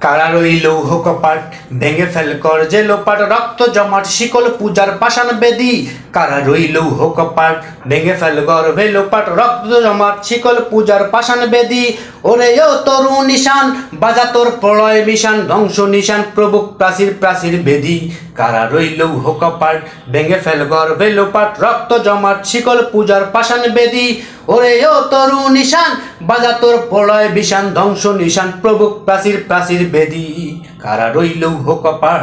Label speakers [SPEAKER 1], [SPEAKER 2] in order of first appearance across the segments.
[SPEAKER 1] কারা রইল কপাট ভেঙে ফেল কর যে লোপাট রক্ত জমাট শিকল পূজার পাষাণ বেদি। কারা রইল কপাট ভেঙে ফেল কর ভে লোপাট রক্ত জমাট শিকল পূজার পাষাণ বেদি। ওরে ও তরু নিশান বাজা তোর প্রলয় মিশান ধ্বংস নিশান প্রবুক প্রাচীর প্রাচীর বেদি। কারা রইল কপাট ভেঙে ফেল কর ভে লোপাট রক্ত জমাট শিকল পূজার পাষাণ বেদি। ওরে ও তরু নিশান বাজা তোর প্রলয় বিশান ধ্বংস নিশান প্রবুক প্রাচীর প্রাচীর বেদি। কারা রইল কপাট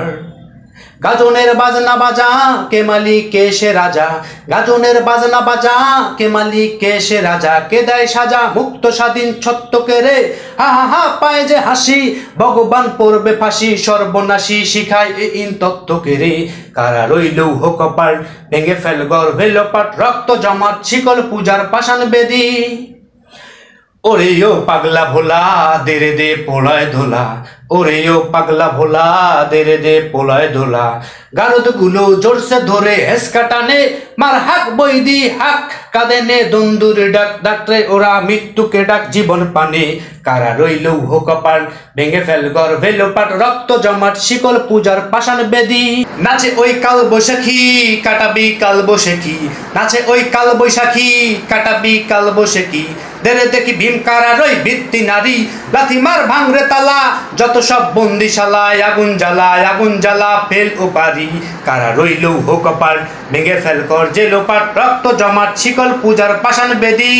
[SPEAKER 1] গাজনের বাজনা বাজা কে মালিক কে সে রাজা। গাজনের বাজনা বাজা কে মালিক কে সে রাজা। কে দেয় সাজা মুক্ত স্বাধীন ছত্তকে রে। হা হা হা পায় যে হাসি ভগবান পড়বে ফাঁসি সর্বনাশী শিখায় ইন তত্ত্বকে রে। কারা রইল কপাট ভেঙে ফেল গর্ভে লোপাট রক্ত জমাট শিকল পূজার পাষাণ বেদি। ওরে ও পাগলা ভোলা দেরে দে পোলায় ধোলা। ওরে ও পাগলা ভোলা দেরে দে পোলায় ধোলা। গারদ গুলো জোরসে ধরে হেসকা টানে মার হাক বৈদি হাক কাঁদেনে দন্দুর ডাক ডাকরে ওরা মৃত্যুকে ডাক জীবন পানে। কারা রইল কপাট ভেঙে ফেল গর্ভে লোপাট রক্ত জমাট শিকল পূজার পাষাণ বেদি। নাচে ওই কাল বৈশাখী কাটাবি কাল বৈশাখী। নাচে ওই কাল বৈশাখী কাটাবি কাল বৈশাখী। দেরে দেখি ভীম কারা রই বৃত্তি নারী লাথি মার ভাঙরে তালা যত সব বন্দিশালায় আগুন জ্বালা ফেল ও পারি। কারা রইল কপাট ভেঙে ফেল কর যে লোপাট রক্ত জমাট শিকল পূজার পাষাণ বেদি।